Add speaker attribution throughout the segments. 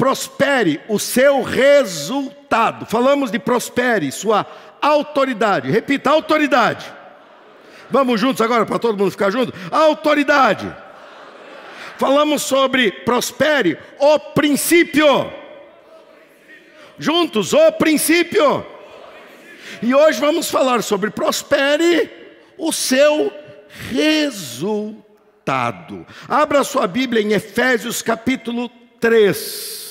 Speaker 1: prospere o seu resultado. Falamos de prospere, sua autoridade. Repita, autoridade. Vamos juntos agora, para todo mundo ficar junto. Autoridade. Falamos sobre prospere o princípio. Juntos, o princípio. E hoje vamos falar sobre prospere o seu resultado. Abra sua Bíblia em Efésios capítulo 3.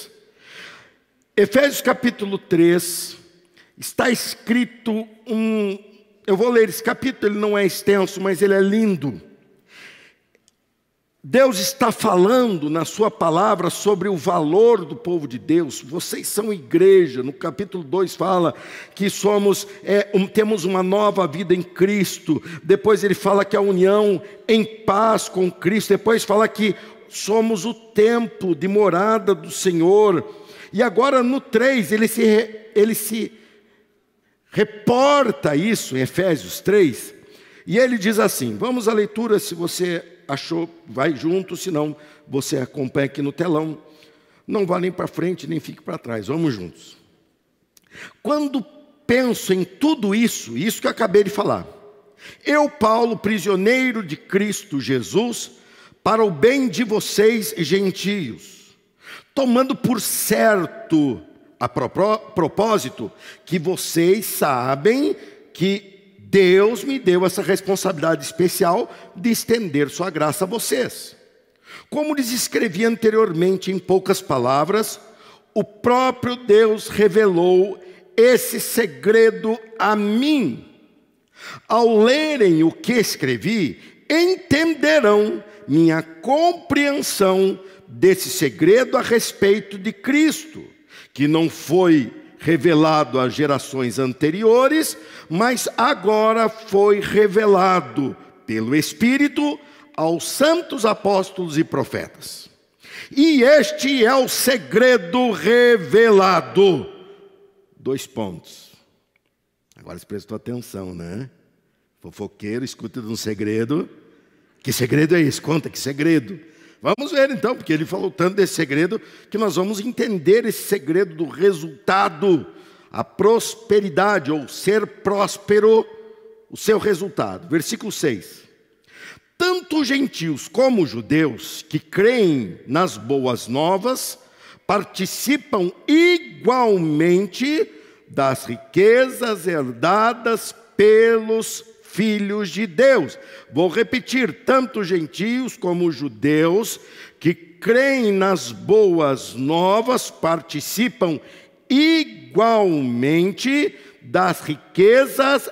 Speaker 1: Efésios capítulo 3, está escrito eu vou ler esse capítulo, ele não é extenso, mas ele é lindo. Deus está falando na sua palavra sobre o valor do povo de Deus. Vocês são igreja. No capítulo 2 fala que temos uma nova vida em Cristo. Depois ele fala que a união em paz com Cristo. Depois fala que somos o templo de morada do Senhor. E agora no 3 ele se reporta isso em Efésios 3. E ele diz assim, vamos à leitura, se você achou, vai junto, senão você acompanha aqui no telão. Não vá nem para frente, nem fique para trás, vamos juntos. Quando penso em tudo isso que eu acabei de falar, eu, Paulo, prisioneiro de Cristo Jesus, para o bem de vocês gentios, tomando por certo, a propósito, que vocês sabem que Deus me deu essa responsabilidade especial de estender sua graça a vocês. Como lhes escrevi anteriormente em poucas palavras, o próprio Deus revelou esse segredo a mim. Ao lerem o que escrevi, entenderão minha compreensão desse segredo a respeito de Cristo, que não foi revelado às gerações anteriores, mas agora foi revelado pelo Espírito aos santos apóstolos e profetas. E este é o segredo revelado. 2 pontos. Agora você prestou atenção, né? Fofoqueiro, escuta de um segredo. Que segredo é esse? Conta, que segredo? Vamos ver então, porque ele falou tanto desse segredo, que nós vamos entender esse segredo do resultado, a prosperidade, ou ser próspero, o seu resultado. Versículo 6. Tanto gentios como judeus que creem nas boas novas, participam igualmente das riquezas herdadas pelos filhos de Deus. Vou repetir, tanto gentios como judeus que creem nas boas novas participam igualmente das riquezas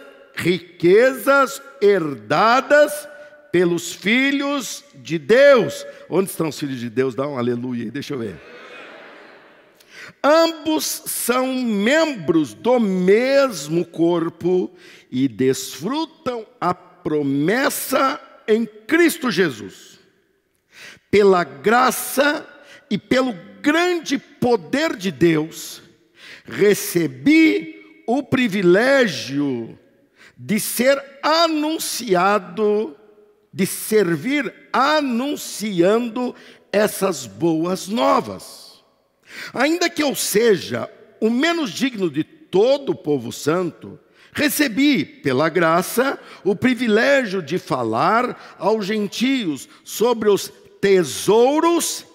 Speaker 1: herdadas pelos filhos de Deus. Onde estão os filhos de Deus? Dá um aleluia aí, deixa eu ver. Ambos são membros do mesmo corpo e desfrutam a promessa em Cristo Jesus. Pela graça e pelo grande poder de Deus, recebi o privilégio de ser anunciado, de servir anunciando essas boas novas. Ainda que eu seja o menos digno de todo o povo santo, recebi, pela graça, o privilégio de falar aos gentios sobre os tesouros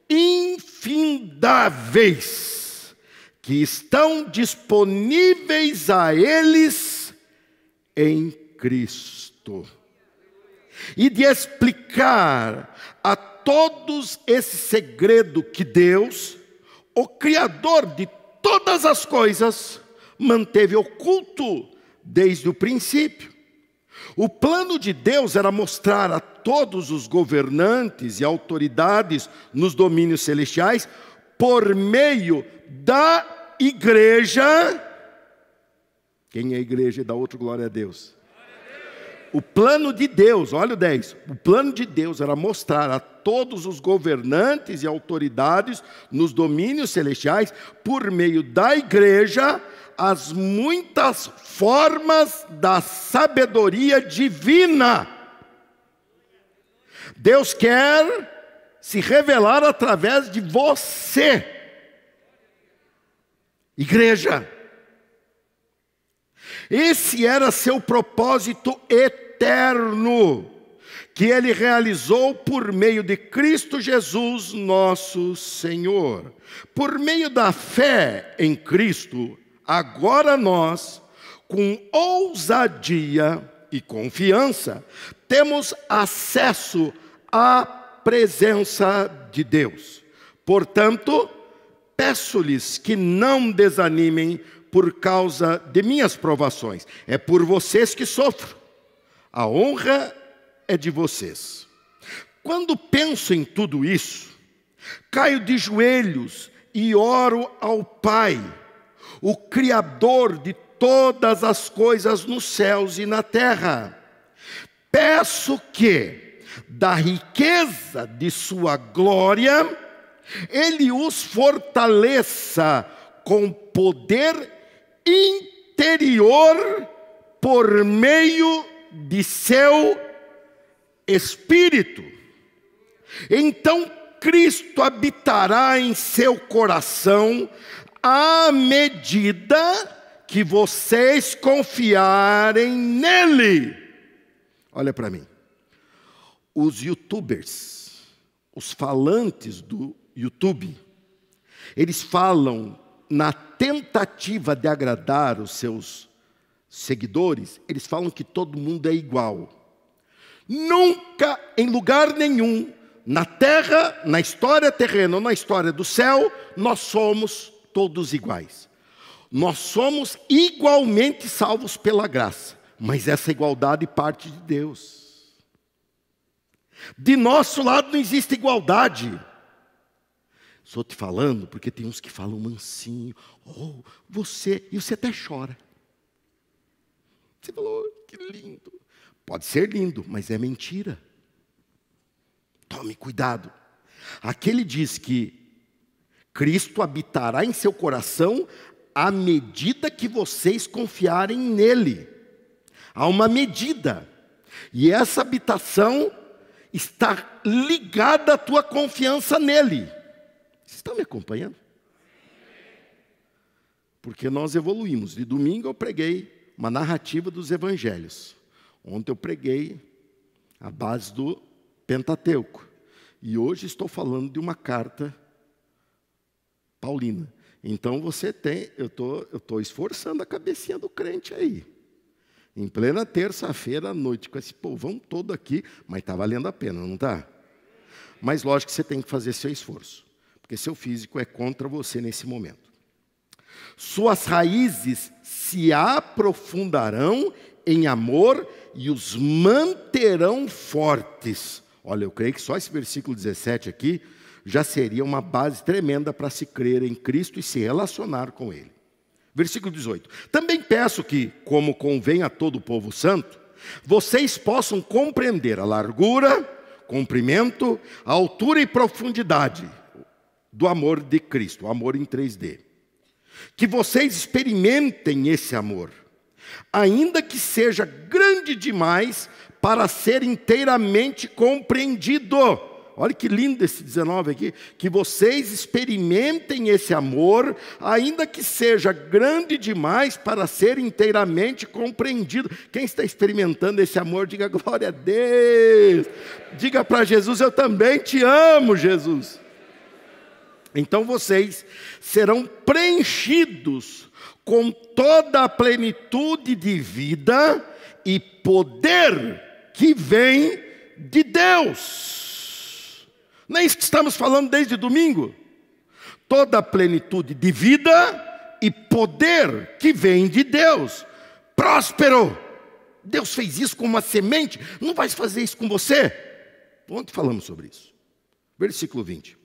Speaker 1: infindáveis que estão disponíveis a eles em Cristo. E de explicar a todos esse segredo que Deus, o Criador de todas as coisas, manteve oculto desde o princípio. O plano de Deus era mostrar a todos os governantes e autoridades nos domínios celestiais, por meio da igreja. Quem é a igreja? Dá outro glória a Deus. O plano de Deus, olha o 10, o plano de Deus era mostrar a todos os governantes e autoridades nos domínios celestiais, por meio da igreja, as muitas formas da sabedoria divina. Deus quer se revelar através de você. igreja. Esse era seu propósito eterno, que ele realizou por meio de Cristo Jesus, nosso Senhor. Por meio da fé em Cristo, agora nós, com ousadia e confiança, temos acesso à presença de Deus. Portanto, peço-lhes que não desanimem por causa de minhas provações. É por vocês que sofro. A honra é de vocês. Quando penso em tudo isso, caio de joelhos e oro ao Pai, o Criador de todas as coisas nos céus e na terra. Peço que, da riqueza de sua glória, Ele os fortaleça com poder interior por meio de seu Espírito. Então Cristo habitará em seu coração à medida que vocês confiarem nele. Olha para mim. Os YouTubers, os falantes do YouTube, eles falam na tentativa de agradar os seus seguidores, eles falam que todo mundo é igual. Nunca, em lugar nenhum, na terra, na história terrena ou na história do céu, nós somos todos iguais. Nós somos igualmente salvos pela graça, mas essa igualdade parte de Deus. De nosso lado não existe igualdade. Estou te falando porque tem uns que falam mansinho. Oh, você, e você até chora. Você falou, que lindo. Pode ser lindo, mas é mentira. Tome cuidado. Aquele diz que Cristo habitará em seu coração à medida que vocês confiarem nele. Há uma medida. E essa habitação está ligada à tua confiança nele. Vocês estão me acompanhando? Porque nós evoluímos. De domingo eu preguei uma narrativa dos evangelhos. Ontem eu preguei a base do Pentateuco. E hoje estou falando de uma carta paulina. Então você tem, eu estou esforçando a cabecinha do crente aí. Em plena terça-feira à noite, com esse povão todo aqui, mas está valendo a pena, não está? Mas lógico que você tem que fazer seu esforço, porque seu físico é contra você nesse momento. Suas raízes se aprofundarão em amor e os manterão fortes. Olha, eu creio que só esse versículo 17 aqui já seria uma base tremenda para se crer em Cristo e se relacionar com Ele. Versículo 18. Também peço que, como convém a todo o povo santo, vocês possam compreender a largura, comprimento, a altura e profundidade do amor de Cristo, o amor em 3D. Que vocês experimentem esse amor, ainda que seja grande demais para ser inteiramente compreendido. Olha que lindo esse 19 aqui. Que vocês experimentem esse amor, ainda que seja grande demais para ser inteiramente compreendido. Quem está experimentando esse amor, diga glória a Deus. Diga para Jesus, eu também te amo, Jesus. Então vocês serão preenchidos com toda a plenitude de vida e poder que vem de Deus. Não é isso que estamos falando desde domingo? Toda a plenitude de vida e poder que vem de Deus. Próspero. Deus fez isso com uma semente, não vai fazer isso com você? Ontem falamos sobre isso. Versículo 20.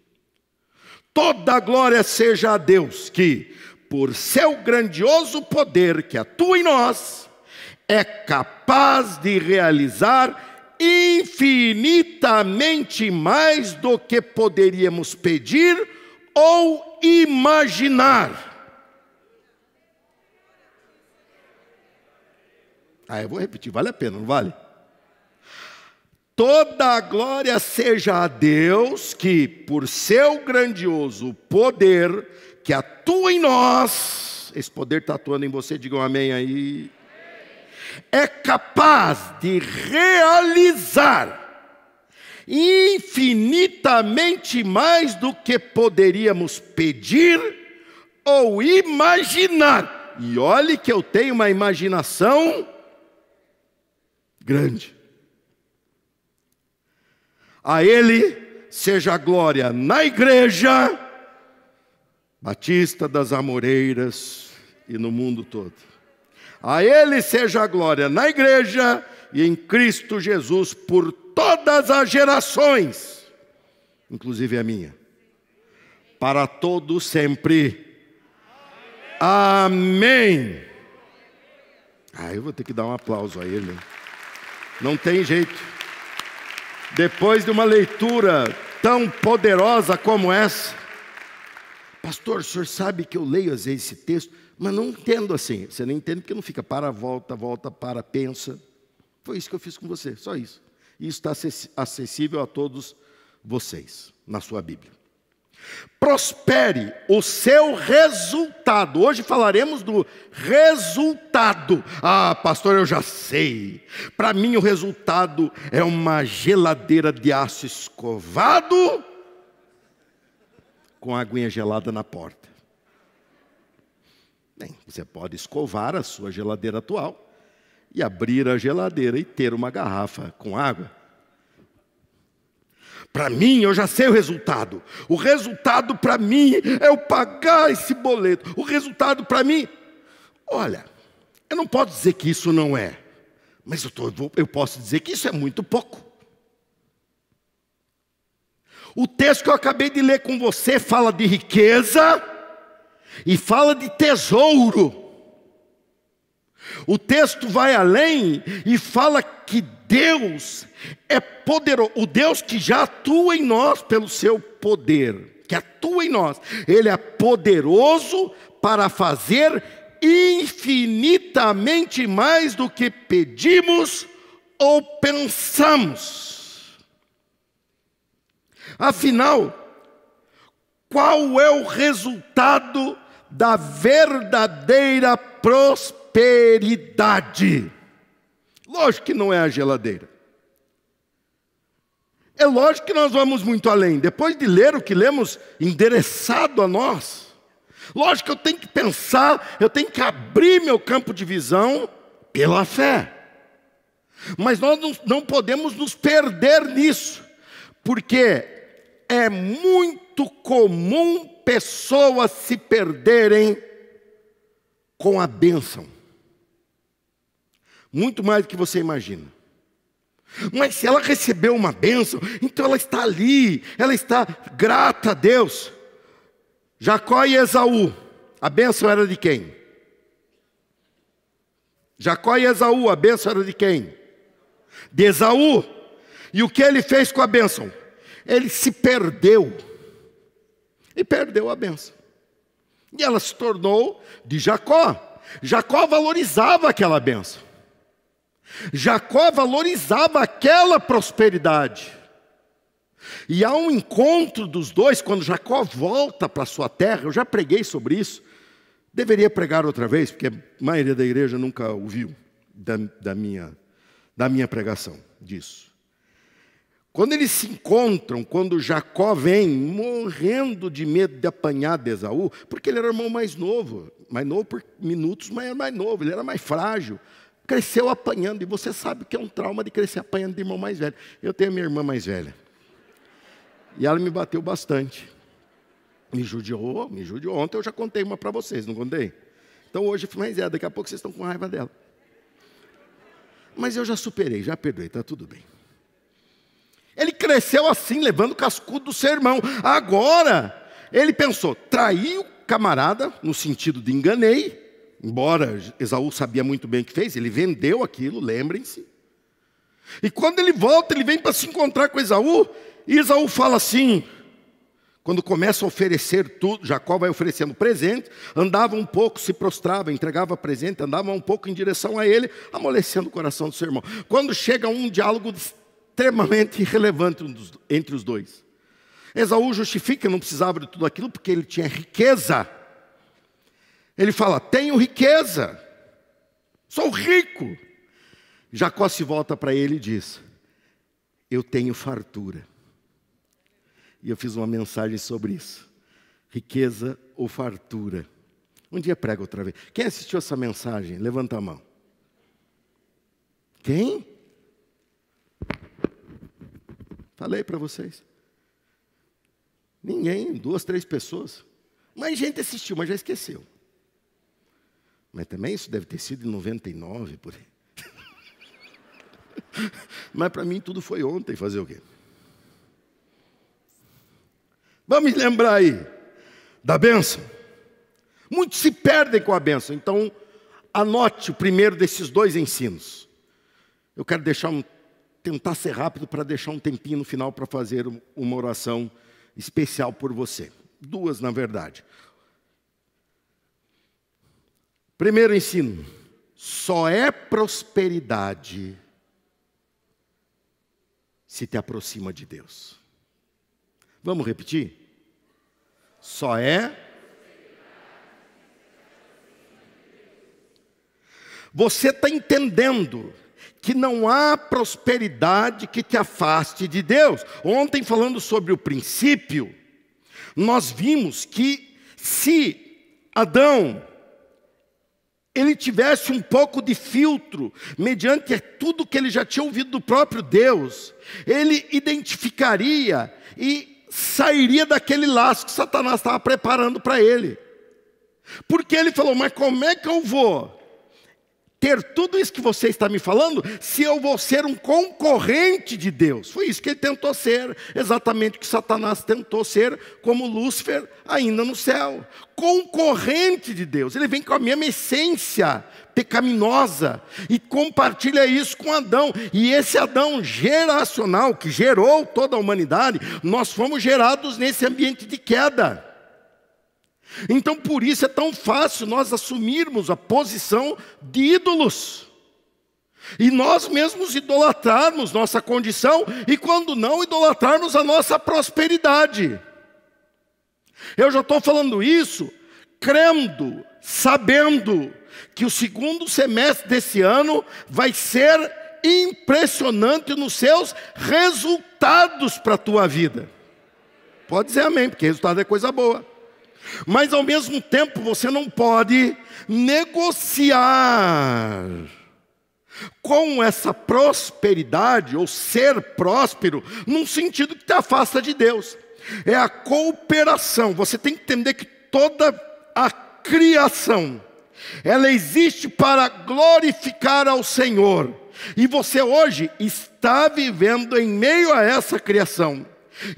Speaker 1: Toda a glória seja a Deus, que, por seu grandioso poder que atua em nós, é capaz de realizar infinitamente mais do que poderíamos pedir ou imaginar. Eu vou repetir, vale a pena, não vale? Toda a glória seja a Deus, que por seu grandioso poder que atua em nós, esse poder está atuando em você, digam amém aí. É capaz de realizar infinitamente mais do que poderíamos pedir ou imaginar. E olhe que eu tenho uma imaginação grande. A Ele seja a glória na Igreja Batista das Amoreiras e no mundo todo. A Ele seja a glória na Igreja e em Cristo Jesus por todas as gerações, inclusive a minha, para todos sempre. Amém. Eu vou ter que dar um aplauso a ele. Não tem jeito. Depois de uma leitura tão poderosa como essa, pastor, o senhor sabe que eu leio às vezes esse texto, mas não entendo assim. Você não entende porque não fica para, volta, para, pensa. Foi isso que eu fiz com você, só isso. E isso está acessível a todos vocês, na sua Bíblia. Prospere o seu resultado. Hoje falaremos do resultado. Pastor, eu já sei. Para mim o resultado é uma geladeira de aço escovado com a aguinha gelada na porta. Bem, você pode escovar a sua geladeira atual e abrir a geladeira e ter uma garrafa com água. Para mim, eu já sei o resultado. O resultado para mim é eu pagar esse boleto. O resultado para mim... Olha, eu não posso dizer que isso não é. Mas eu posso dizer que isso é muito pouco. O texto que eu acabei de ler com você fala de riqueza e fala de tesouro. O texto vai além e fala que Deus é poderoso, o Deus que já atua em nós pelo seu poder, que atua em nós, Ele é poderoso para fazer infinitamente mais do que pedimos ou pensamos. Afinal, qual é o resultado da verdadeira prosperidade? Lógico que não é a geladeira. É lógico que nós vamos muito além. Depois de ler o que lemos endereçado a nós, lógico que eu tenho que pensar, eu tenho que abrir meu campo de visão pela fé. Mas nós não podemos nos perder nisso, porque é muito comum pessoas se perderem com a bênção. Muito mais do que você imagina. Mas se ela recebeu uma bênção, então ela está ali, ela está grata a Deus. Jacó e Esaú, a bênção era de quem? Jacó e Esaú, a bênção era de quem? De Esaú. E o que ele fez com a bênção? Ele se perdeu. E perdeu a bênção. E ela se tornou de Jacó. Jacó valorizava aquela bênção. Jacó valorizava aquela prosperidade. E há um encontro dos dois, quando Jacó volta para sua terra. Eu já preguei sobre isso. Deveria pregar outra vez, porque a maioria da igreja nunca ouviu da minha pregação disso. Quando eles se encontram, quando Jacó vem morrendo de medo de apanhar de Esaú, porque ele era o irmão mais novo por minutos, mas era mais novo, ele era mais frágil. Cresceu apanhando, e você sabe que é um trauma de crescer apanhando de irmão mais velho. Eu tenho a minha irmã mais velha. E ela me bateu bastante. Me judiou. Ontem eu já contei uma para vocês, não contei? Então hoje, mas daqui a pouco vocês estão com raiva dela. Mas eu já superei, já perdoei, está tudo bem. Ele cresceu assim, levando o cascudo do seu irmão. Agora, ele pensou, traí o camarada, no sentido de enganei. Embora Esaú sabia muito bem o que fez, ele vendeu aquilo, lembrem-se. E quando ele volta, ele vem para se encontrar com Esaú, e Esaú fala assim, quando começa a oferecer tudo, Jacó vai oferecendo presente, andava um pouco, se prostrava, entregava presente, andava um pouco em direção a ele, amolecendo o coração do seu irmão. Quando chega um diálogo extremamente irrelevante entre os dois. Esaú justifica que não precisava de tudo aquilo, porque ele tinha riqueza. Ele fala: tenho riqueza, sou rico. Jacó se volta para ele e diz: eu tenho fartura. E eu fiz uma mensagem sobre isso. Riqueza ou fartura. Um dia prego outra vez. Quem assistiu essa mensagem? Levanta a mão. Quem? Falei para vocês. Ninguém, 2, 3 pessoas. Mais gente assistiu, mas já esqueceu. Mas também isso deve ter sido em 99, por aí. Mas para mim tudo foi ontem, fazer o quê? Vamos lembrar aí da bênção. Muitos se perdem com a bênção. Então, anote o primeiro desses 2 ensinos. Eu quero tentar ser rápido para deixar um tempinho no final para fazer uma oração especial por você. 2, na verdade. Primeiro ensino: só é prosperidade se te aproxima de Deus. Vamos repetir? Só é. Você está entendendo que não há prosperidade que te afaste de Deus. Ontem, falando sobre o princípio, nós vimos que se Adão ele tivesse um pouco de filtro, mediante tudo que ele já tinha ouvido do próprio Deus, ele identificaria e sairia daquele laço que Satanás estava preparando para ele. Porque ele falou: mas como é que eu vou ter tudo isso que você está me falando, se eu vou ser um concorrente de Deus? Foi isso que ele tentou ser, exatamente o que Satanás tentou ser, como Lúcifer ainda no céu. Concorrente de Deus. Ele vem com a mesma essência pecaminosa e compartilha isso com Adão. E esse Adão geracional, que gerou toda a humanidade, nós fomos gerados nesse ambiente de queda. Então por isso é tão fácil nós assumirmos a posição de ídolos. E nós mesmos idolatrarmos nossa condição, e quando não, idolatrarmos a nossa prosperidade. Eu já estou falando isso, crendo, sabendo, que o segundo semestre desse ano vai ser impressionante nos seus resultados para a tua vida. Pode dizer amém, porque resultado é coisa boa. Mas ao mesmo tempo você não pode negociar com essa prosperidade, ou ser próspero, num sentido que te afasta de Deus. É a cooperação. Você tem que entender que toda a criação, ela existe para glorificar ao Senhor. E você hoje está vivendo em meio a essa criação.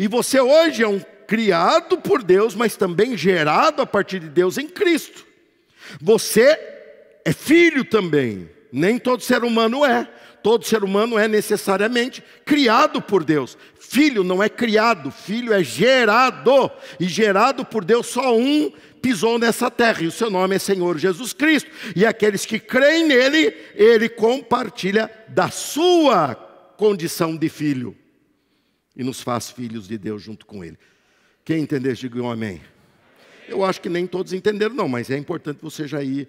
Speaker 1: E você hoje é um criado por Deus, mas também gerado a partir de Deus em Cristo. Você é filho também. Nem todo ser humano é. Todo ser humano é necessariamente criado por Deus. Filho não é criado, filho é gerado. E gerado por Deus, só um pisou nessa terra, e o seu nome é Senhor Jesus Cristo. E aqueles que creem nele, ele compartilha da sua condição de filho. E nos faz filhos de Deus junto com ele. Quem entender, diga um amém. Eu acho que nem todos entenderam não, mas é importante você já ir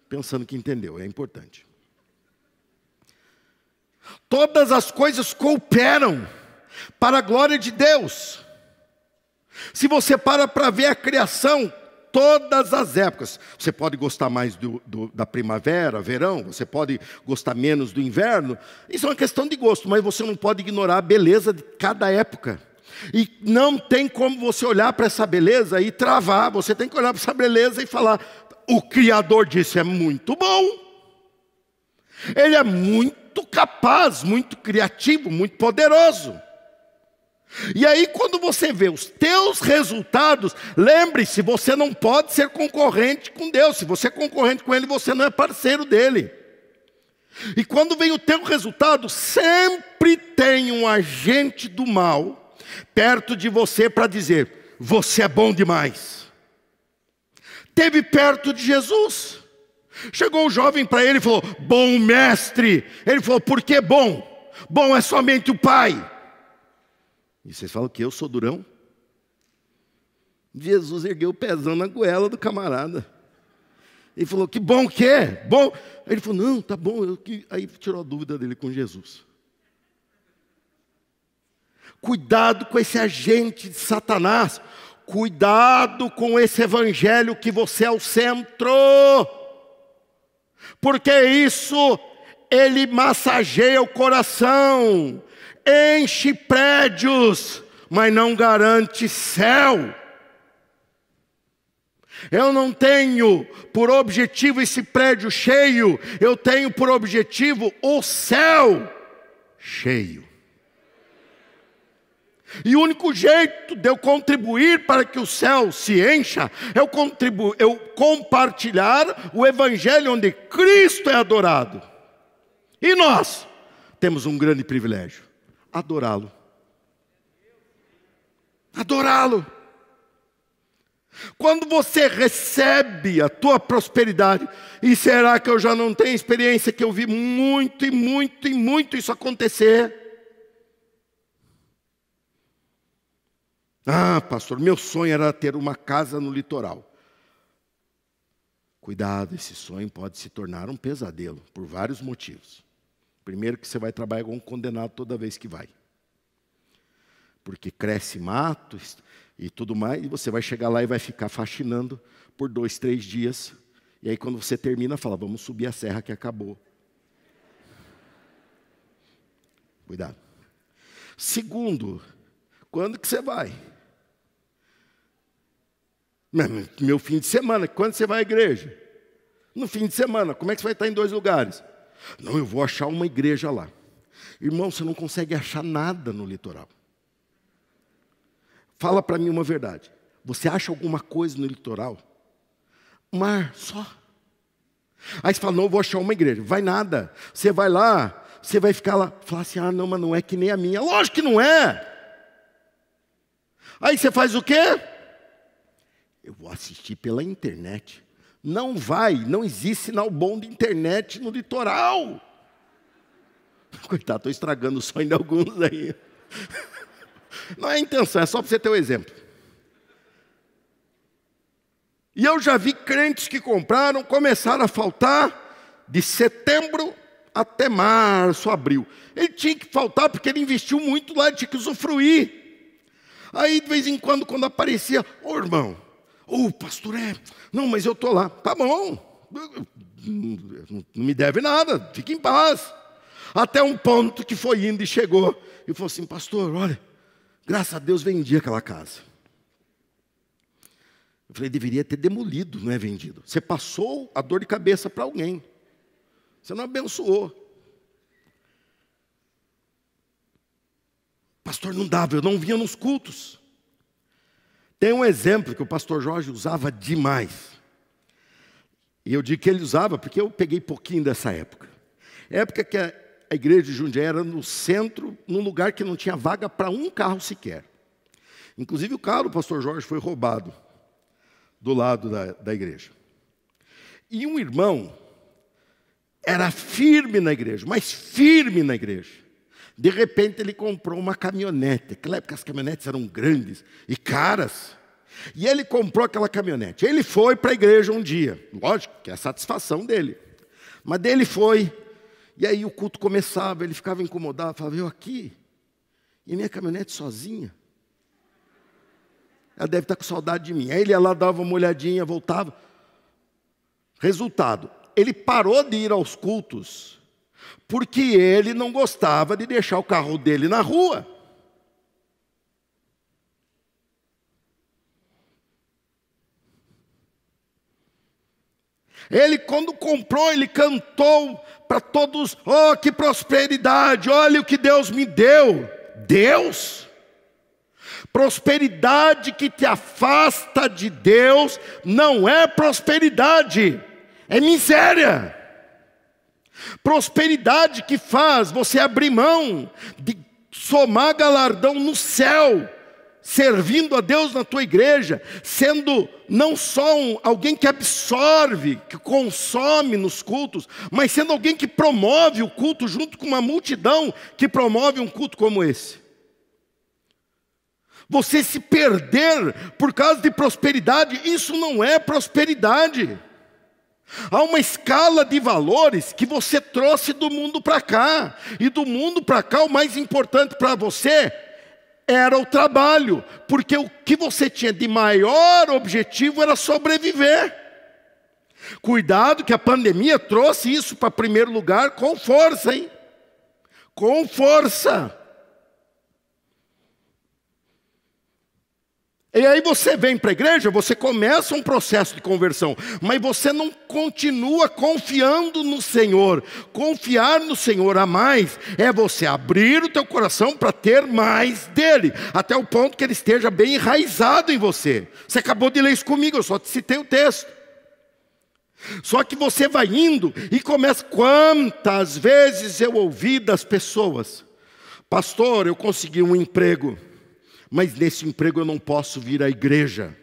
Speaker 1: pensando que entendeu, é importante. Todas as coisas cooperam para a glória de Deus. Se você para ver a criação, todas as épocas, você pode gostar mais da primavera, verão, você pode gostar menos do inverno, isso é uma questão de gosto, mas você não pode ignorar a beleza de cada época. E não tem como você olhar para essa beleza e travar. Você tem que olhar para essa beleza e falar: o Criador disso é muito bom. Ele é muito capaz, muito criativo, muito poderoso. E aí quando você vê os teus resultados, lembre-se, você não pode ser concorrente com Deus. Se você é concorrente com Ele, você não é parceiro dEle. E quando vem o teu resultado, sempre tem um agente do mal perto de você para dizer: você é bom demais. Teve perto de Jesus. Chegou um jovem para ele e falou: bom mestre. Ele falou: por que bom? Bom é somente o Pai. E vocês falam que eu sou durão? Jesus ergueu o pezão na goela do camarada. Ele falou, que bom que é, bom. Aí ele falou, não, tá bom. Aí tirou a dúvida dele com Jesus. Cuidado com esse agente de Satanás. Cuidado com esse evangelho que você é o centro. Porque isso, ele massageia o coração. Enche prédios, mas não garante céu. Eu não tenho por objetivo esse prédio cheio. Eu tenho por objetivo o céu cheio. E o único jeito de eu contribuir para que o céu se encha, eu compartilhar o evangelho onde Cristo é adorado. E nós temos um grande privilégio, adorá-lo. Adorá-lo. Quando você recebe a tua prosperidade, e será que eu já não tenho experiência que eu vi muito e muito e muito isso acontecer? Ah, pastor, meu sonho era ter uma casa no litoral. Cuidado, esse sonho pode se tornar um pesadelo, por vários motivos. Primeiro que você vai trabalhar com um condenado toda vez que vai. Porque cresce mato e tudo mais, e você vai chegar lá e vai ficar faxinando por 2, 3 dias. E aí quando você termina, fala, vamos subir a serra que acabou. Cuidado. Segundo, quando que você vai? Meu fim de semana, quando você vai à igreja? No fim de semana, como é que você vai estar em 2 lugares? Não, eu vou achar uma igreja lá. Irmão, você não consegue achar nada no litoral. Fala para mim uma verdade. Você acha alguma coisa no litoral? Mar, só. Aí você fala, não, eu vou achar uma igreja. Vai nada. Você vai lá, você vai ficar lá. Fala assim, ah, não, mas não é que nem a minha. Lógico que não é. Aí você faz o quê? Eu vou assistir pela internet. Não vai, não existe sinal bom de internet no litoral. Coitado, estou estragando o sonho de alguns aí. Não é a intenção, é só para você ter um exemplo. E eu já vi crentes que compraram, começaram a faltar de setembro até março, abril. Ele tinha que faltar porque ele investiu muito lá, ele tinha que usufruir. Aí de vez em quando aparecia, ô irmão, pastor, não, mas eu estou lá. Tá bom, não me deve nada, fique em paz. Até um ponto que foi indo e chegou. E falou assim, pastor, olha, graças a Deus vendi aquela casa. Eu falei, deveria ter demolido, não é vendido. Você passou a dor de cabeça para alguém. Você não abençoou. Pastor, não dava, eu não vinha nos cultos. Tem um exemplo que o pastor Jorge usava demais. E eu digo que ele usava porque eu peguei pouquinho dessa época. Época que a igreja de Jundiaí era no centro, num lugar que não tinha vaga para um carro sequer. Inclusive o carro do pastor Jorge foi roubado do lado da igreja. E um irmão era firme na igreja, mas firme na igreja. De repente ele comprou uma caminhonete. Naquela época as caminhonetes eram grandes e caras. E ele comprou aquela caminhonete. Ele foi para a igreja um dia. Lógico que é a satisfação dele. Mas dele foi. E aí o culto começava, ele ficava incomodado. Falava, eu aqui, e minha caminhonete sozinha. Ela deve estar com saudade de mim. Aí ele ia lá, dava uma olhadinha, voltava. Resultado, ele parou de ir aos cultos porque ele não gostava de deixar o carro dele na rua. Ele, quando comprou, ele cantou para todos, oh, que prosperidade, olha o que Deus me deu. Deus? Prosperidade que te afasta de Deus não é prosperidade, é miséria. Prosperidade que faz você abrir mão de somar galardão no céu, servindo a Deus na tua igreja, sendo não só alguém que absorve, que consome nos cultos, mas sendo alguém que promove o culto junto com uma multidão que promove um culto como esse. Você se perder por causa de prosperidade, isso não é prosperidade. Há uma escala de valores que você trouxe do mundo para cá. E do mundo para cá, o mais importante para você era o trabalho. Porque o que você tinha de maior objetivo era sobreviver. Cuidado que a pandemia trouxe isso para primeiro lugar com força, hein? Com força. E aí você vem para a igreja, você começa um processo de conversão, mas você não continua confiando no Senhor. Confiar no Senhor a mais é você abrir o teu coração para ter mais dele, até o ponto que ele esteja bem enraizado em você. Você acabou de ler isso comigo, eu só te citei o texto. Só que você vai indo e começa, quantas vezes eu ouvi das pessoas: pastor, eu consegui um emprego, mas nesse emprego eu não posso vir à igreja.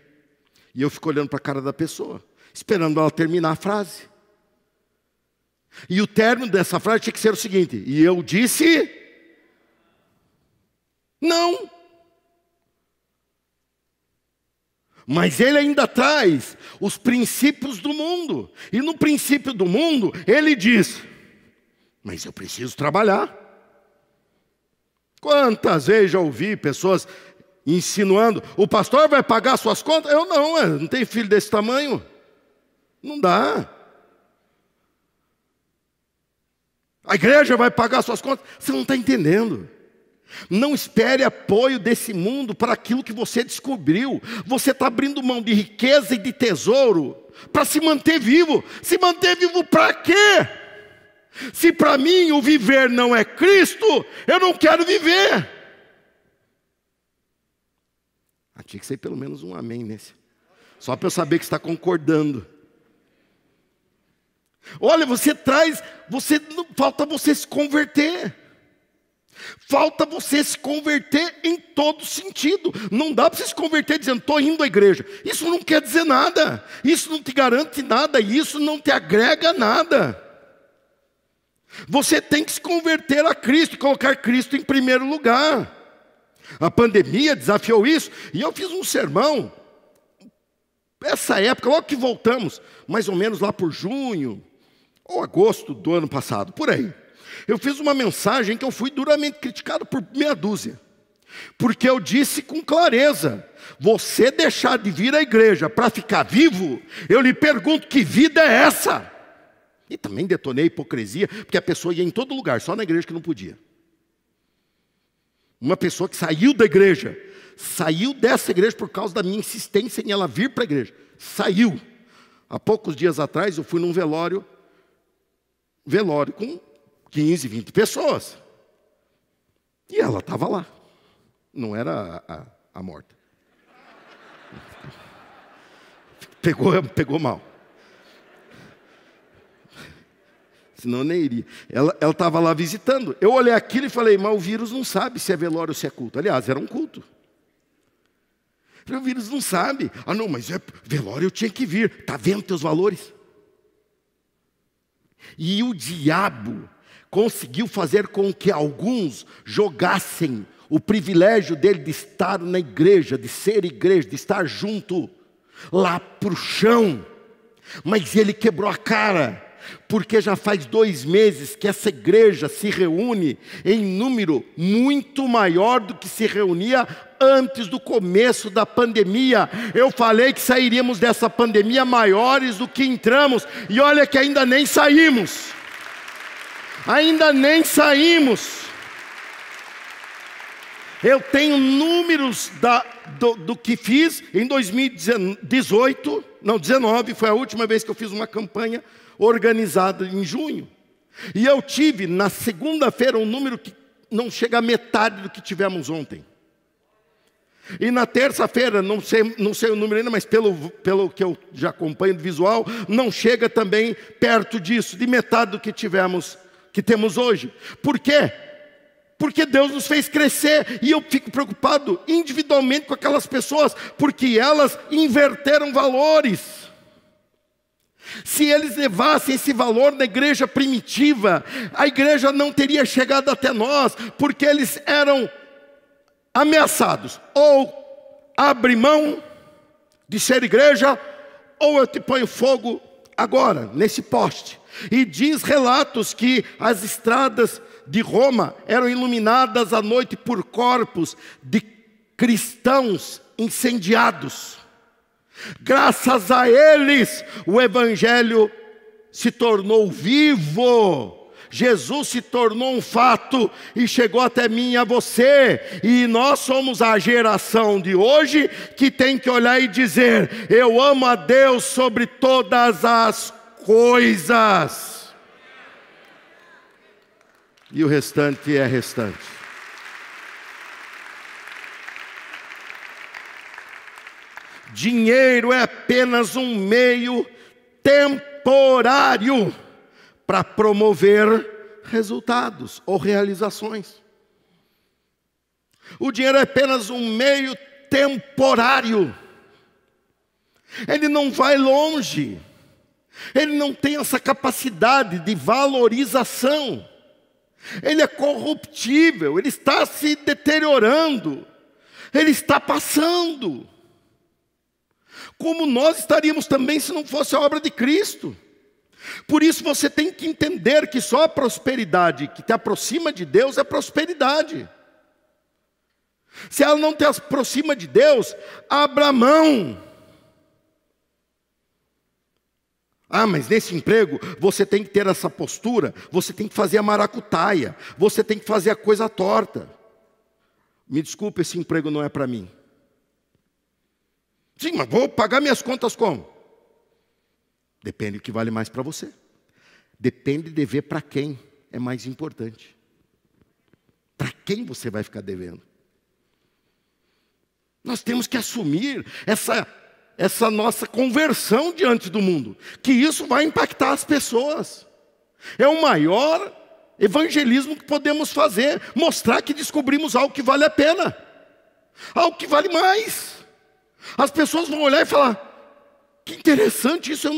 Speaker 1: E eu fico olhando para a cara da pessoa, esperando ela terminar a frase. E o término dessa frase tinha que ser o seguinte: e eu disse não. Mas ele ainda traz os princípios do mundo. E no princípio do mundo, ele diz: mas eu preciso trabalhar. Quantas vezes já ouvi pessoas insinuando: o pastor vai pagar suas contas? Eu não tenho filho desse tamanho. Não dá. A igreja vai pagar suas contas? Você não está entendendo. Não espere apoio desse mundo para aquilo que você descobriu. Você está abrindo mão de riqueza e de tesouro para se manter vivo. Se manter vivo para quê? Se para mim o viver não é Cristo, eu não quero viver. Tinha que ser pelo menos um amém nesse. Só para eu saber que está concordando. Olha, falta você se converter. Falta você se converter em todo sentido. Não dá para você se converter dizendo: estou indo à igreja. Isso não quer dizer nada. Isso não te garante nada. Isso não te agrega nada. Você tem que se converter a Cristo e colocar Cristo em primeiro lugar. A pandemia desafiou isso. E eu fiz um sermão, essa época, logo que voltamos, mais ou menos lá por junho ou agosto do ano passado, por aí. Eu fiz uma mensagem que eu fui duramente criticado por meia dúzia. Porque eu disse com clareza: você deixar de vir à igreja para ficar vivo, eu lhe pergunto, que vida é essa? E também detonei a hipocrisia, porque a pessoa ia em todo lugar, só na igreja que não podia. Uma pessoa que saiu da igreja, saiu dessa igreja por causa da minha insistência em ela vir para a igreja. Saiu. Há poucos dias atrás eu fui num velório com 15, 20 pessoas. E ela estava lá. Não era a morta. Pegou mal. Senão eu nem iria. Ela estava lá visitando. Eu olhei aquilo e falei: mas o vírus não sabe se é velório ou se é culto. Aliás, era um culto. O vírus não sabe. Ah, não, mas é velório, eu tinha que vir. Está vendo teus valores? E o diabo conseguiu fazer com que alguns jogassem o privilégio dele de estar na igreja, de ser igreja, de estar junto, lá para o chão. Mas ele quebrou a cara. Porque já faz 2 meses que essa igreja se reúne em número muito maior do que se reunia antes do começo da pandemia. Eu falei que sairíamos dessa pandemia maiores do que entramos, e olha que ainda nem saímos. Ainda nem saímos. Eu tenho números do que fiz em 2018, não, 19, foi a última vez que eu fiz uma campanha organizada em junho. E eu tive na segunda-feira um número que não chega a metade do que tivemos ontem. E na terça-feira, não sei o número ainda, mas pelo que eu já acompanho do visual, não chega também perto disso, de metade do que temos hoje. Por quê? Porque Deus nos fez crescer, e eu fico preocupado individualmente com aquelas pessoas, porque elas inverteram valores. Se eles levassem esse valor na igreja primitiva, a igreja não teria chegado até nós, porque eles eram ameaçados: ou abre mão de ser igreja, ou eu te ponho fogo agora, nesse poste. E diz relatos que as estradas de Roma eram iluminadas à noite por corpos de cristãos incendiados. Graças a eles, o evangelho se tornou vivo. Jesus se tornou um fato e chegou até mim e a você. E nós somos a geração de hoje que tem que olhar e dizer: eu amo a Deus sobre todas as coisas. E o restante é restante. Dinheiro é apenas um meio temporário para promover resultados ou realizações. O dinheiro é apenas um meio temporário. Ele não vai longe. Ele não tem essa capacidade de valorização. Ele é corruptível, ele está se deteriorando. Ele está passando. Como nós estaríamos também se não fosse a obra de Cristo. Por isso você tem que entender que só a prosperidade que te aproxima de Deus é prosperidade. Se ela não te aproxima de Deus, abra mão. Ah, mas nesse emprego você tem que ter essa postura, você tem que fazer a maracutaia, você tem que fazer a coisa torta. Me desculpe, esse emprego não é para mim. Sim, mas vou pagar minhas contas como? Depende do que vale mais para você. Depende de dever para quem é mais importante. Para quem você vai ficar devendo? Nós temos que assumir essa nossa conversão diante do mundo, que isso vai impactar as pessoas. É o maior evangelismo que podemos fazer, mostrar que descobrimos algo que vale a pena, algo que vale mais. As pessoas vão olhar e falar: que interessante isso,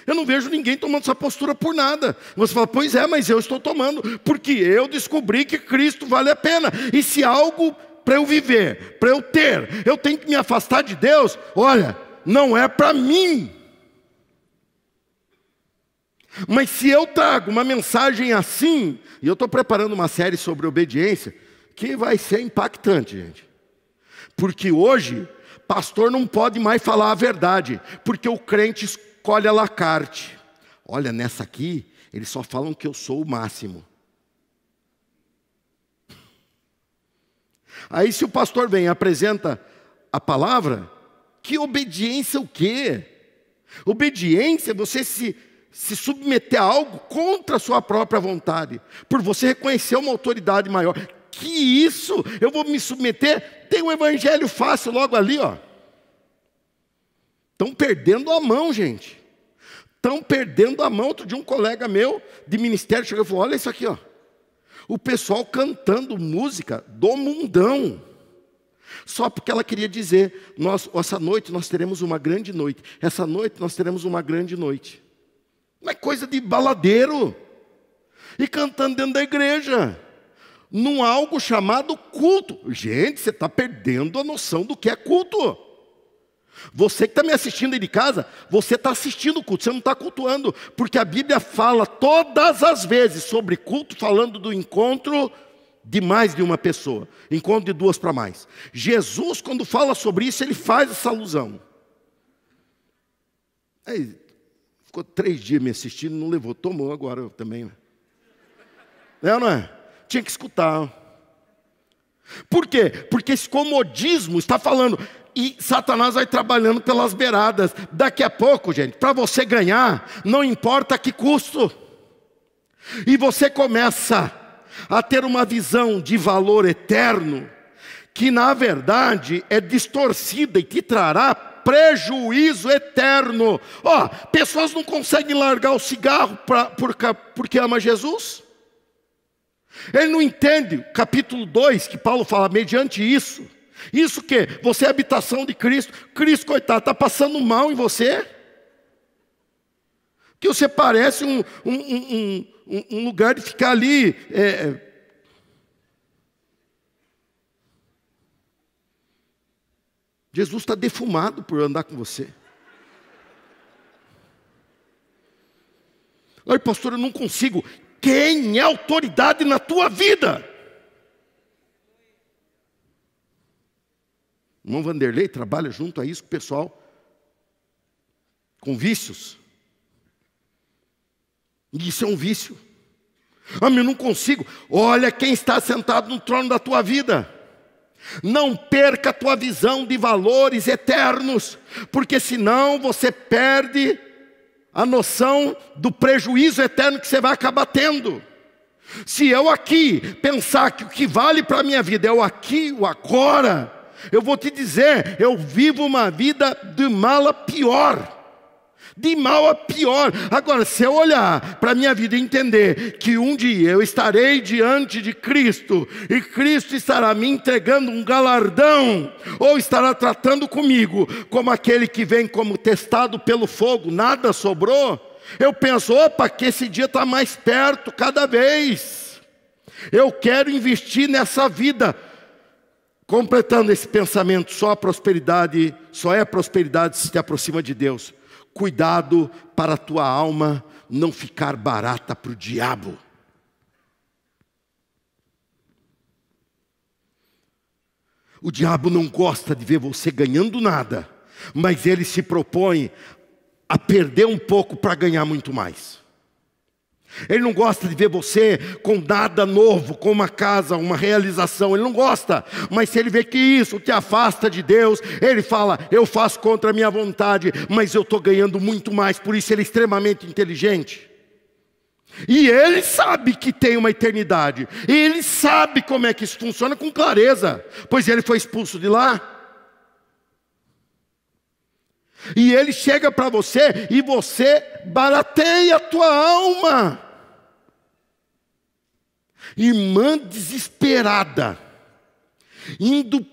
Speaker 1: eu não vejo ninguém tomando essa postura por nada. Você fala: pois é, mas eu estou tomando, porque eu descobri que Cristo vale a pena. E se algo para eu viver, para eu ter, eu tenho que me afastar de Deus, olha, não é para mim. Mas se eu trago uma mensagem assim, e eu estou preparando uma série sobre obediência, que vai ser impactante, gente. Porque hoje pastor não pode mais falar a verdade, porque o crente escolhe a la carte. Olha, nessa aqui, eles só falam que eu sou o máximo. Aí se o pastor vem e apresenta a palavra, que obediência o quê? Obediência é você se submeter a algo contra a sua própria vontade, por você reconhecer uma autoridade maior. Que isso? Eu vou me submeter? Tem um evangelho fácil logo ali, ó. Estão perdendo a mão, gente. Estão perdendo a mão. Outro dia um colega meu de ministério chegou e falou: olha isso aqui, ó. O pessoal cantando música do mundão. Só porque ela queria dizer: essa noite nós teremos uma grande noite. Essa noite nós teremos uma grande noite. Não é coisa de baladeiro. E cantando dentro da igreja. Num algo chamado culto. Gente, você está perdendo a noção do que é culto. Você que está me assistindo aí de casa, você está assistindo o culto, você não está cultuando. Porque a Bíblia fala todas as vezes sobre culto, falando do encontro de mais de uma pessoa. Encontro de duas para mais. Jesus, quando fala sobre isso, ele faz essa alusão. Aí, ficou 3 dias me assistindo, não levou, tomou agora eu também. Não é? Tinha que escutar. Por quê? Porque esse comodismo está falando, e Satanás vai trabalhando pelas beiradas. Daqui a pouco, gente, para você ganhar, não importa a que custo. E você começa a ter uma visão de valor eterno, que na verdade é distorcida e que trará prejuízo eterno. Ó, pessoas não conseguem largar o cigarro porque ama Jesus. Ele não entende, capítulo 2, que Paulo fala, mediante isso. Isso que? Você é habitação de Cristo. Cristo, coitado, está passando mal em você. Que você parece um lugar de ficar ali. Jesus está defumado por andar com você. Ai, pastor, eu não consigo. Quem é autoridade na tua vida? O irmão Vanderlei trabalha junto a isso com o pessoal com vícios. E isso é um vício. Ah, eu não consigo. Olha quem está sentado no trono da tua vida. Não perca a tua visão de valores eternos, porque senão você perde a noção do prejuízo eterno que você vai acabar tendo. Se eu aqui pensar que o que vale para a minha vida é o aqui, o agora, eu vou te dizer, eu vivo uma vida de mal a pior. De mal a pior. Agora, se eu olhar para a minha vida e entender que um dia eu estarei diante de Cristo, e Cristo estará me entregando um galardão, ou estará tratando comigo como aquele que vem como testado pelo fogo, nada sobrou, eu penso, opa, que esse dia está mais perto cada vez. Eu quero investir nessa vida. Completando esse pensamento, só é prosperidade se te aproxima de Deus. Cuidado para a tua alma não ficar barata para o diabo. O diabo não gosta de ver você ganhando nada, mas ele se propõe a perder um pouco para ganhar muito mais. Ele não gosta de ver você com nada novo, com uma casa, uma realização. Ele não gosta, mas se ele vê que isso te afasta de Deus, ele fala, eu faço contra a minha vontade, mas eu estou ganhando muito mais. Por isso ele é extremamente inteligente. E ele sabe que tem uma eternidade. E ele sabe como é que isso funciona com clareza, pois ele foi expulso de lá. E ele chega para você e você barateia a tua alma. Irmã desesperada, indo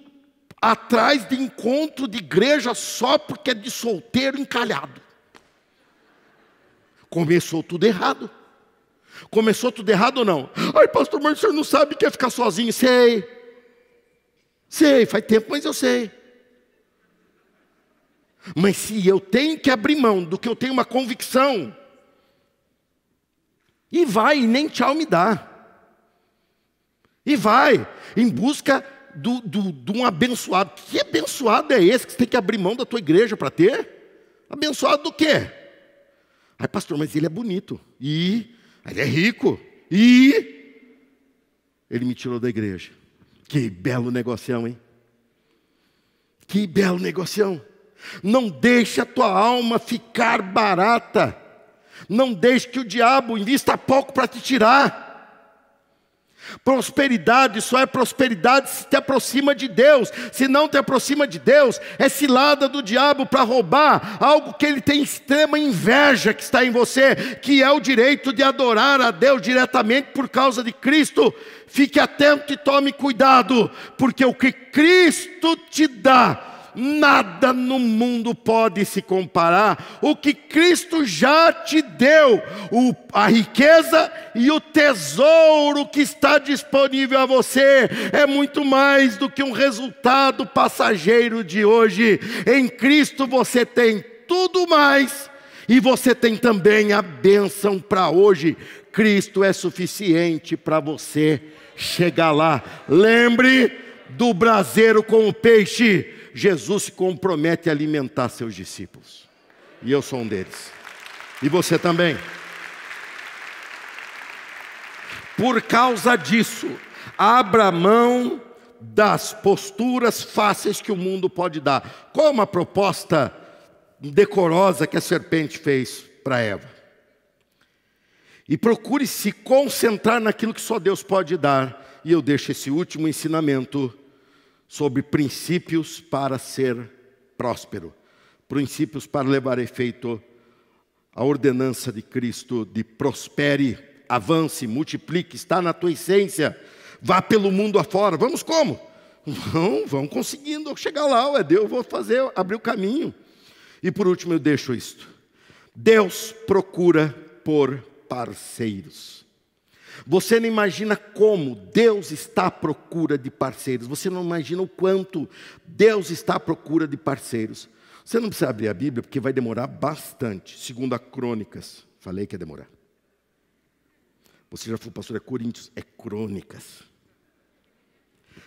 Speaker 1: atrás de encontro de igreja só porque é de solteiro encalhado. Começou tudo errado. Começou tudo errado ou não? Ai, pastor, mas o senhor não sabe o que é ficar sozinho? Sei, faz tempo, mas eu sei. Mas se eu tenho que abrir mão do que eu tenho uma convicção, e vai, e nem tchau me dá. E vai, em busca de um abençoado. Que abençoado é esse que você tem que abrir mão da tua igreja para ter? Abençoado do quê? Ai, pastor, mas ele é bonito. E ele é rico. E ele me tirou da igreja. Que belo negocião, hein? Que belo negocião. Não deixe a tua alma ficar barata. Não deixe que o diabo invista pouco para te tirar. Prosperidade só é prosperidade se te aproxima de Deus. Se não te aproxima de Deus, é cilada do diabo para roubar algo que ele tem extrema inveja que está em você, que é o direito de adorar a Deus diretamente por causa de Cristo. Fique atento e tome cuidado, porque o que Cristo te dá, nada no mundo pode se comparar. O que Cristo já te deu, a riqueza e o tesouro que está disponível a você, é muito mais do que um resultado passageiro de hoje. Em Cristo você tem tudo mais, e você tem também a bênção para hoje. Cristo é suficiente para você chegar lá. Lembre do braseiro com o peixe. Jesus se compromete a alimentar seus discípulos. E eu sou um deles. E você também. Por causa disso, abra mão das posturas fáceis que o mundo pode dar. Qual é uma proposta decorosa que a serpente fez para Eva? E procure se concentrar naquilo que só Deus pode dar. E eu deixo esse último ensinamento sobre princípios para ser próspero, princípios para levar a efeito a ordenança de Cristo de prospere, avance, multiplique, está na tua essência, vá pelo mundo afora. Vamos como? Vão conseguindo chegar lá, Deus, eu vou fazer, abrir o caminho. E por último eu deixo isto: Deus procura por parceiros. Você não imagina como Deus está à procura de parceiros. Você não imagina o quanto Deus está à procura de parceiros. Você não precisa abrir a Bíblia, porque vai demorar bastante. 2 Crônicas, falei que ia demorar. Você já falou, pastor, é Coríntios? É Crônicas.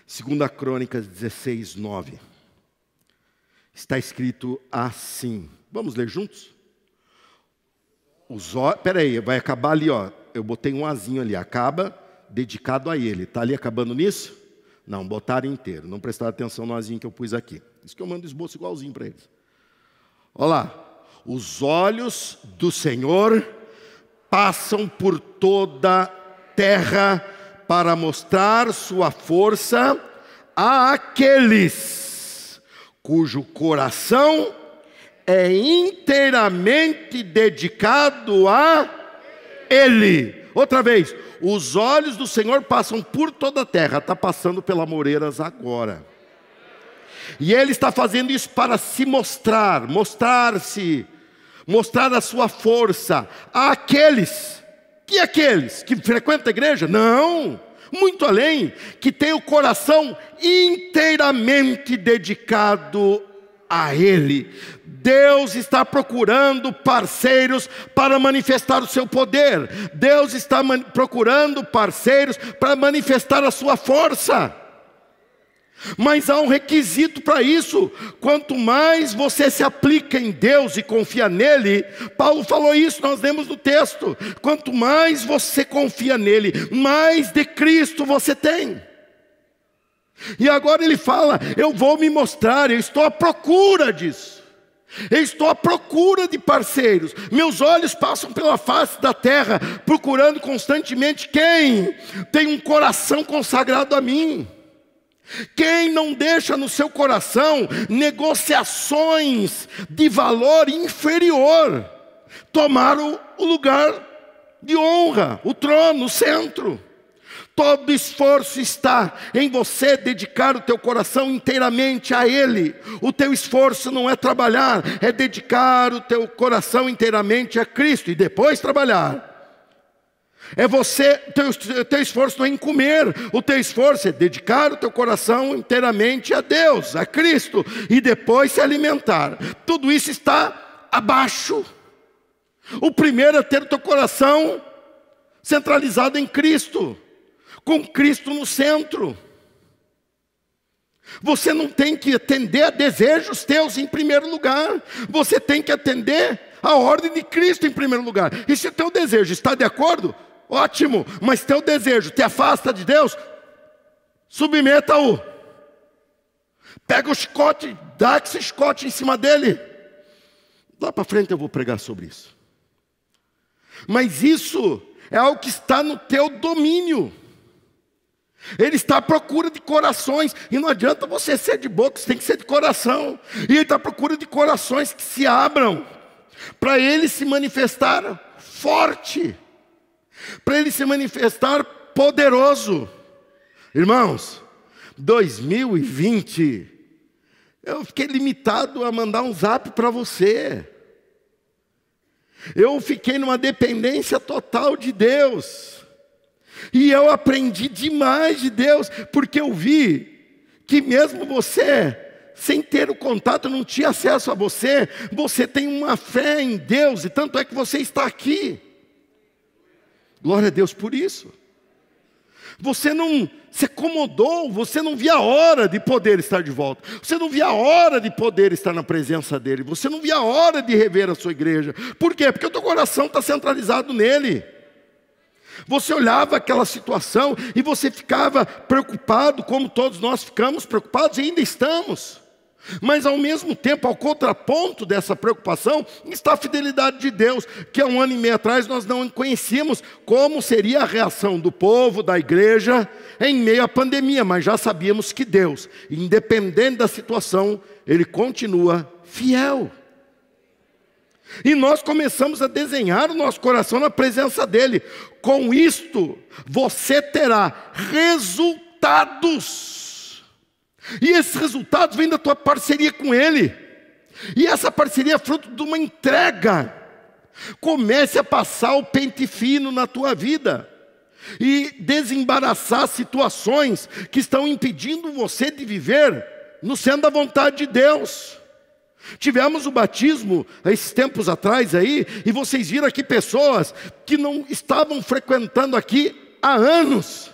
Speaker 1: 2 Crônicas 16, 9. Está escrito assim. Vamos ler juntos? Espera aí, vai acabar ali, ó. Eu botei um azinho ali, acaba dedicado a ele. Está ali acabando nisso? Não, botaram inteiro. Não prestaram atenção no azinho que eu pus aqui. Isso que eu mando esboço igualzinho para eles. Olha lá. Os olhos do Senhor passam por toda a terra para mostrar sua força àqueles cujo coração é inteiramente dedicado a Ele. Outra vez, os olhos do Senhor passam por toda a terra. Está passando pela Moreiras agora. E Ele está fazendo isso para se mostrar, mostrar-se, mostrar a sua força àqueles. Que aqueles que frequentam a igreja? Não, muito além, que tem o coração inteiramente dedicado a Ele. Deus está procurando parceiros para manifestar o seu poder. Deus está procurando parceiros para manifestar a sua força. Mas há um requisito para isso. Quanto mais você se aplica em Deus e confia nele, Paulo falou isso, nós lemos no texto. Quanto mais você confia nele, mais de Cristo você tem. E agora ele fala, eu vou me mostrar, eu estou à procura disso. Eu estou à procura de parceiros. Meus olhos passam pela face da terra, procurando constantemente quem tem um coração consagrado a mim. Quem não deixa no seu coração negociações de valor inferior tomar o lugar de honra, o trono, o centro. Todo esforço está em você dedicar o teu coração inteiramente a Ele. O teu esforço não é trabalhar, é dedicar o teu coração inteiramente a Cristo e depois trabalhar. É você, teu esforço não é em comer, o teu esforço é dedicar o teu coração inteiramente a Deus, a Cristo, e depois se alimentar. Tudo isso está abaixo. O primeiro é ter o teu coração centralizado em Cristo, com Cristo no centro. Você não tem que atender a desejos teus em primeiro lugar, você tem que atender a ordem de Cristo em primeiro lugar. E se o teu desejo está de acordo, ótimo, mas teu desejo te afasta de Deus, submeta-o. Pega o chicote, dá esse chicote em cima dele. Lá para frente eu vou pregar sobre isso. Mas isso é algo que está no teu domínio. Ele está à procura de corações. E não adianta você ser de boca, você tem que ser de coração. E Ele está à procura de corações que se abram para Ele se manifestar forte, para Ele se manifestar poderoso. Irmãos, 2020, eu fiquei limitado a mandar um zap para você. Eu fiquei numa dependência total de Deus. E eu aprendi demais de Deus, porque eu vi que mesmo você, sem ter o contato, não tinha acesso a você, você tem uma fé em Deus, e tanto é que você está aqui. Glória a Deus por isso. Você não se acomodou, você não via a hora de poder estar de volta. Você não via a hora de poder estar na presença dEle. Você não via a hora de rever a sua igreja. Por quê? Porque o teu coração está centralizado nele. Você olhava aquela situação e você ficava preocupado, como todos nós ficamos preocupados e ainda estamos. Mas ao mesmo tempo, ao contraponto dessa preocupação, está a fidelidade de Deus, que há 1 ano e meio atrás nós não conhecíamos como seria a reação do povo, da igreja, em meio à pandemia, mas já sabíamos que Deus, independente da situação, Ele continua fiel. E nós começamos a desenhar o nosso coração na presença dEle. Com isto, você terá resultados. E esses resultados vêm da tua parceria com Ele. E essa parceria é fruto de uma entrega. Comece a passar o pente fino na tua vida. E desembaraçar situações que estão impedindo você de viver no centro da vontade de Deus. Tivemos o batismo, esses tempos atrás aí, e vocês viram aqui pessoas que não estavam frequentando aqui há anos,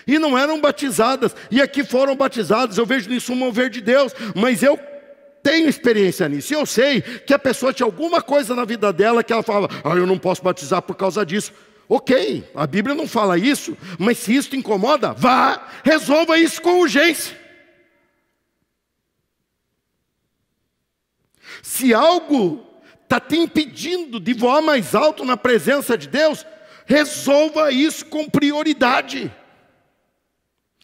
Speaker 1: e não eram batizadas, e aqui foram batizadas. Eu vejo nisso um mover de Deus, mas eu tenho experiência nisso, e eu sei que a pessoa tinha alguma coisa na vida dela, que ela falava, eu não posso batizar por causa disso. Ok, a Bíblia não fala isso, mas se isso te incomoda, vá, resolva isso com urgência. Se algo está te impedindo de voar mais alto na presença de Deus, resolva isso com prioridade.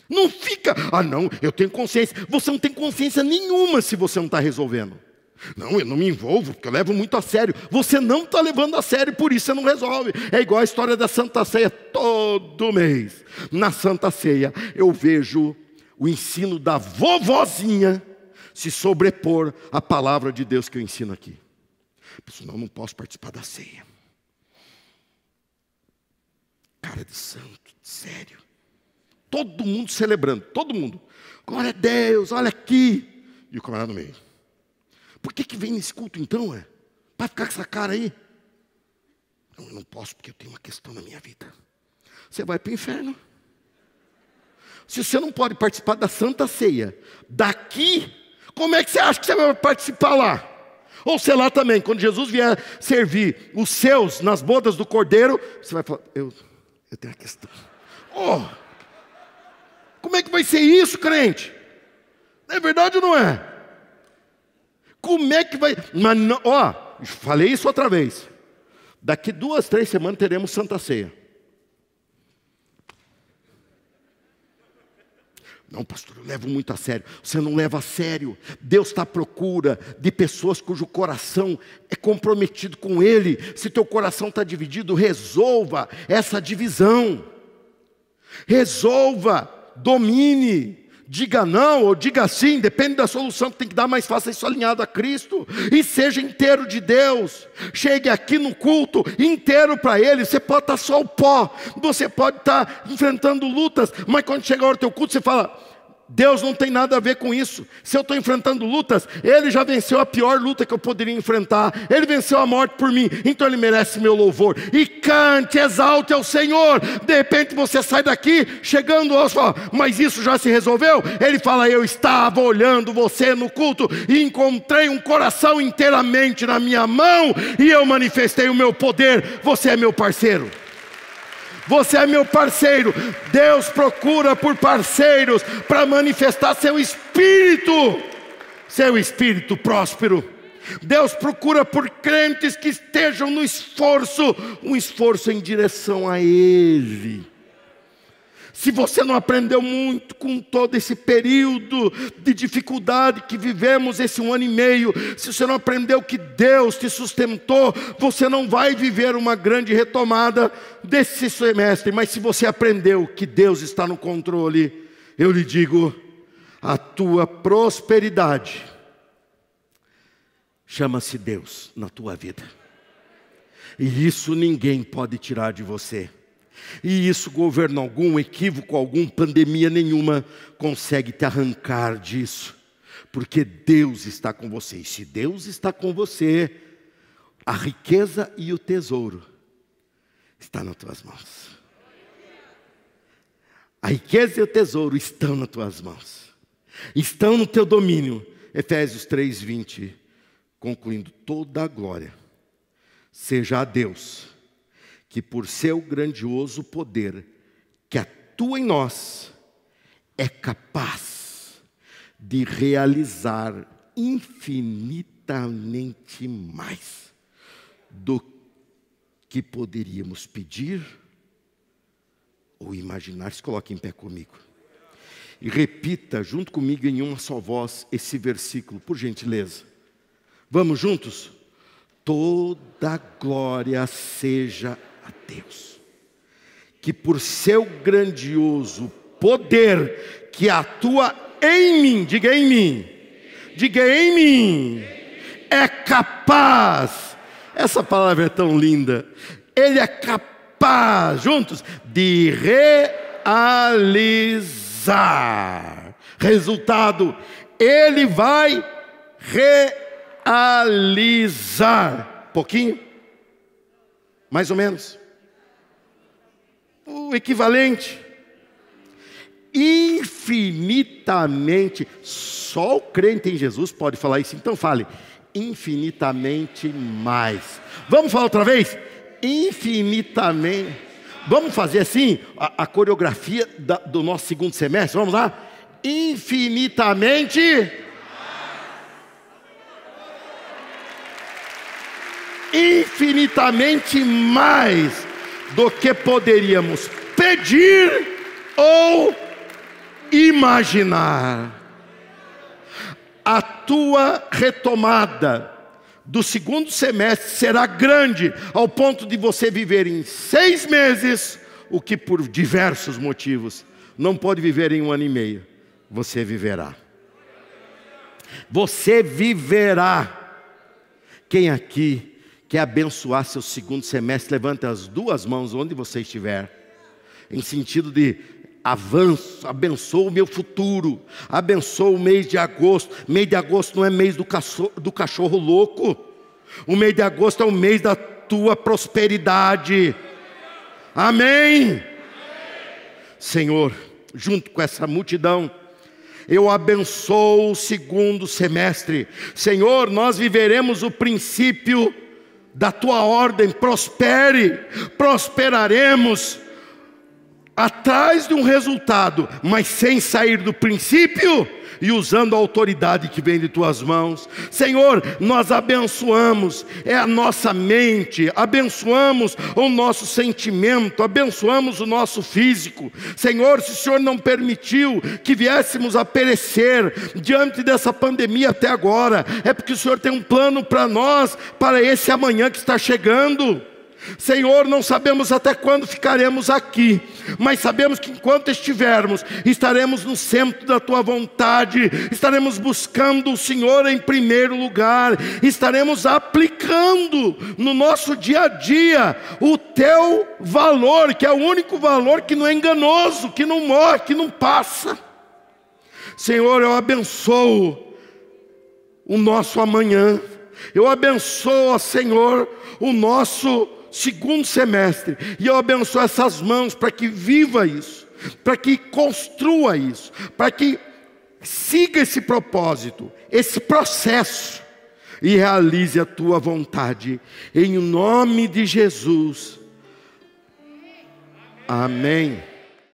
Speaker 1: Não fica, não, eu tenho consciência. Você não tem consciência nenhuma se você não está resolvendo. Não, eu não me envolvo, porque eu levo muito a sério. Você não está levando a sério, por isso você não resolve. É igual a história da Santa Ceia todo mês. Na Santa Ceia eu vejo o ensino da vovozinha se sobrepor à palavra de Deus que eu ensino aqui. Senão eu não posso participar da ceia. Cara de santo, sério. Todo mundo celebrando, todo mundo. Glória a Deus, olha aqui. E o camarada no meio. Por que vem nesse culto então? Vai ficar com essa cara aí? Não, eu não posso porque eu tenho uma questão na minha vida. Você vai para o inferno. Se você não pode participar da Santa Ceia daqui, como é que você acha que você vai participar lá? Ou sei lá também, quando Jesus vier servir os seus nas bodas do Cordeiro, você vai falar, eu tenho uma questão. Como é que vai ser isso, crente? É verdade ou não é? Como é que vai... Mas não, falei isso outra vez. Daqui 2, 3 semanas teremos Santa Ceia. Não, pastor, eu levo muito a sério. Você não leva a sério. Deus está à procura de pessoas cujo coração é comprometido com Ele. Se teu coração está dividido, resolva essa divisão. Resolva, domine. Diga não ou diga sim, depende da solução que tem que dar, mas faça isso alinhado a Cristo. E seja inteiro de Deus. Chegue aqui no culto inteiro para Ele. Você pode estar só o pó, você pode estar enfrentando lutas, mas quando chegar a hora do teu culto, você fala, Deus não tem nada a ver com isso. Se eu estou enfrentando lutas, Ele já venceu a pior luta que eu poderia enfrentar. Ele venceu a morte por mim, então Ele merece meu louvor. E cante, exalte ao Senhor. De repente você sai daqi, chegando aos fala, mas isso já se resolveu? Ele fala, eu estava olhando você no culto e encontrei um coração inteiramente na minha mão e eu manifestei o meu poder. Você é meu parceiro. Você é meu parceiro. Deus procura por parceiros para manifestar seu espírito próspero. Deus procura por crentes que estejam no esforço, um esforço em direção a Ele. Se você não aprendeu muito com todo esse período de dificuldade que vivemos esse 1 ano e meio, se você não aprendeu que Deus te sustentou, você não vai viver uma grande retomada desse semestre. Mas se você aprendeu que Deus está no controle, eu lhe digo, a tua prosperidade chama-se Deus na tua vida. E isso ninguém pode tirar de você. E isso governo algum, equívoco algum, pandemia nenhuma consegue te arrancar disso. Porque Deus está com você. E se Deus está com você, a riqueza e o tesouro está nas tuas mãos. A riqueza e o tesouro estão nas tuas mãos. Estão no teu domínio. Efésios 3:20, concluindo, toda a glória seja a Deus, que por seu grandioso poder, que atua em nós, é capaz de realizar infinitamente mais do que poderíamos pedir ou imaginar. Se coloque em pé comigo. E repita junto comigo em uma só voz esse versículo, por gentileza. Vamos juntos? Toda glória seja a Deus, que por seu grandioso poder que atua em mim, diga em mim, é capaz, essa palavra é tão linda, Ele é capaz, juntos, de realizar. Resultado, Ele vai realizar. Pouquinho? Mais ou menos. O equivalente. Infinitamente. Só o crente em Jesus pode falar isso. Então fale. Infinitamente mais. Vamos falar outra vez? Infinitamente. Vamos fazer assim a coreografia do nosso segundo semestre. Vamos lá? Infinitamente. Infinitamente mais do que poderíamos pedir ou imaginar. A tua retomada do segundo semestre será grande, ao ponto de você viver em 6 meses o que por diversos motivos não pode viver em 1 ano e meio. Você viverá. Você viverá. Quem aqui quer abençoar seu segundo semestre? Levante as 2 mãos onde você estiver, em sentido de avanço. Abençoa o meu futuro, abençoa o mês de agosto. Mês de agosto não é mês do cachorro louco. O mês de agosto é o mês da tua prosperidade. Amém? Senhor, junto com essa multidão, eu abençoo o segundo semestre. Senhor, nós viveremos o princípio da tua ordem. Prospere, prosperaremos atrás de um resultado, mas sem sair do princípio e usando a autoridade que vem de tuas mãos. Senhor, nós abençoamos a nossa mente, abençoamos o nosso sentimento, abençoamos o nosso físico. Senhor, se o Senhor não permitiu que viéssemos a perecer diante dessa pandemia até agora, é porque o Senhor tem um plano para nós, para esse amanhã que está chegando. Senhor, não sabemos até quando ficaremos aqui, mas sabemos que enquanto estivermos, estaremos no centro da tua vontade, estaremos buscando o Senhor em primeiro lugar, estaremos aplicando no nosso dia a dia o teu valor, que é o único valor que não é enganoso, que não morre, que não passa. Senhor, eu abençoo o nosso amanhã, eu abençoo, Senhor, o nosso segundo semestre, e eu abençoo essas mãos para que viva isso, para que construa isso, para que siga esse propósito, esse processo, e realize a tua vontade, em nome de Jesus. Amém.